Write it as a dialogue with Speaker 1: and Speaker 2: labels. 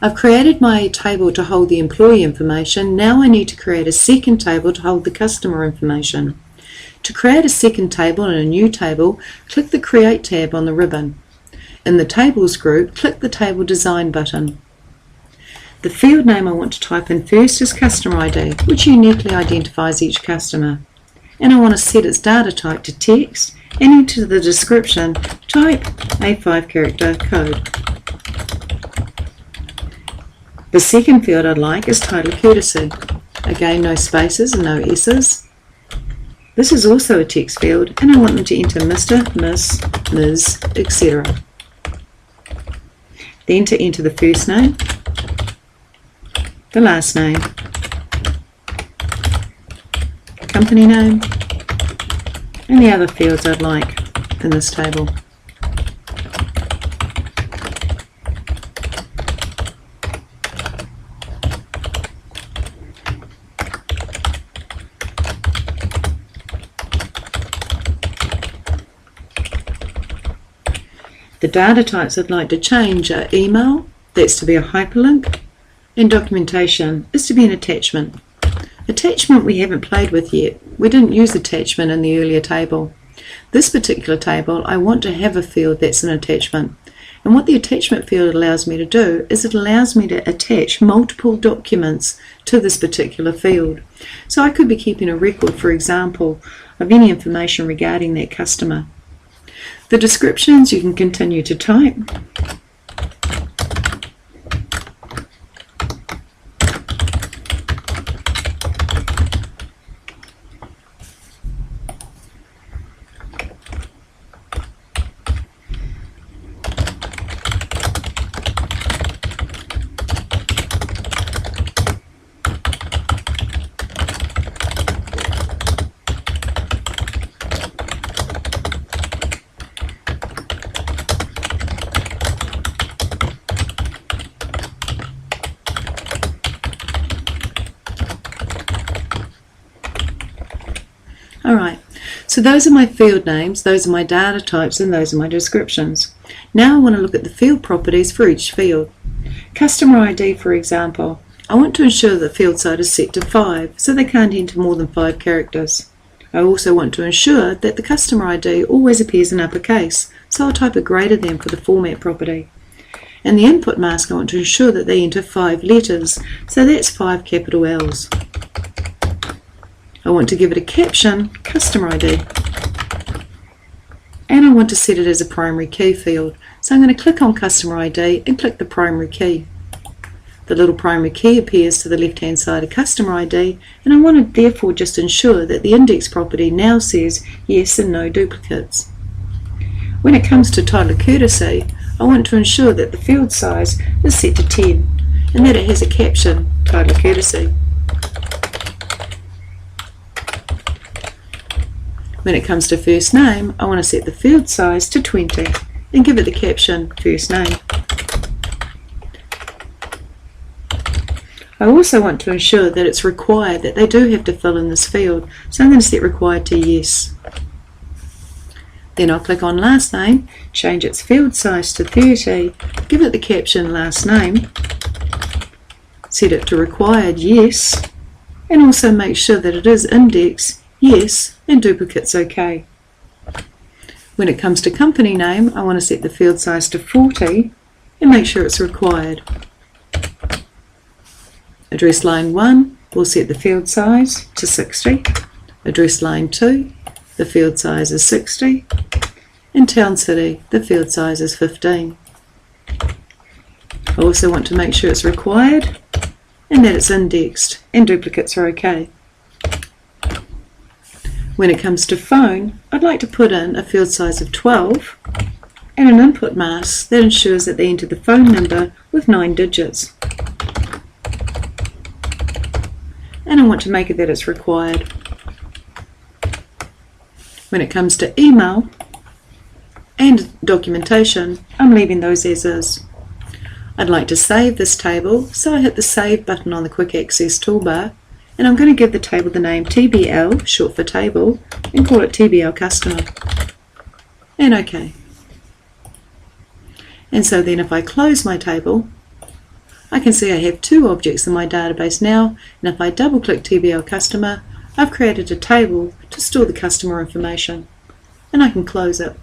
Speaker 1: I've created my table to hold the employee information. Now I need to create a second table to hold the customer information. To create a second table and a new table, click the Create tab on the ribbon. In the Tables group, click the Table Design button. The field name I want to type in first is Customer ID, which uniquely identifies each customer. And I want to set its data type to text and enter the description, type a 5-character code. The second field I'd like is Title Courtesy. Again, no spaces and no S's. This is also a text field, and I want them to enter Mr., Miss, Ms., etc. Then to enter the first name, the last name, company name, and the other fields I'd like in this table. The data types I'd like to change are email, that's to be a hyperlink, and documentation is to be an attachment. Attachment we haven't played with yet. We didn't use attachment in the earlier table. This particular table, I want to have a field that's an attachment. And what the attachment field allows me to do is it allows me to attach multiple documents to this particular field. So I could be keeping a record, for example, of any information regarding that customer. The descriptions you can continue to type. Alright, so those are my field names, those are my data types, and those are my descriptions. Now I want to look at the field properties for each field. Customer ID, for example, I want to ensure that the field size is set to 5, so they can't enter more than 5 characters. I also want to ensure that the customer ID always appears in uppercase, so I'll type a greater than for the format property. And the input mask, I want to ensure that they enter 5 letters, so that's 5 capital L's. I want to give it a caption, customer ID. And I want to set it as a primary key field. So I'm going to click on customer ID and click the primary key. The little primary key appears to the left hand side of customer ID, and I want to therefore just ensure that the index property now says yes and no duplicates. When it comes to title courtesy, I want to ensure that the field size is set to 10 and that it has a caption, title courtesy. When it comes to first name, I want to set the field size to 20 and give it the caption, first name. I also want to ensure that it's required that they do have to fill in this field, so I'm going to set required to yes. Then I'll click on last name, change its field size to 30, give it the caption last name, set it to required yes, and also make sure that it is index yes and duplicates OK. When it comes to company name, I want to set the field size to 40 and make sure it's required. Address line 1, we'll set the field size to 60. Address line 2, the field size is 60. And town city, the field size is 15. I also want to make sure it's required and that it's indexed and duplicates are OK. When it comes to phone, I'd like to put in a field size of 12 and an input mask that ensures that they enter the phone number with 9 digits. And I want to make it that it's required. When it comes to email and documentation, I'm leaving those as is. I'd like to save this table, so I hit the Save button on the Quick Access toolbar, and I'm going to give the table the name TBL, short for table, and call it TBL Customer. And OK. And so then if I close my table, I can see I have 2 objects in my database now, and if I double click TBL Customer, I've created a table to store the customer information, and I can close it.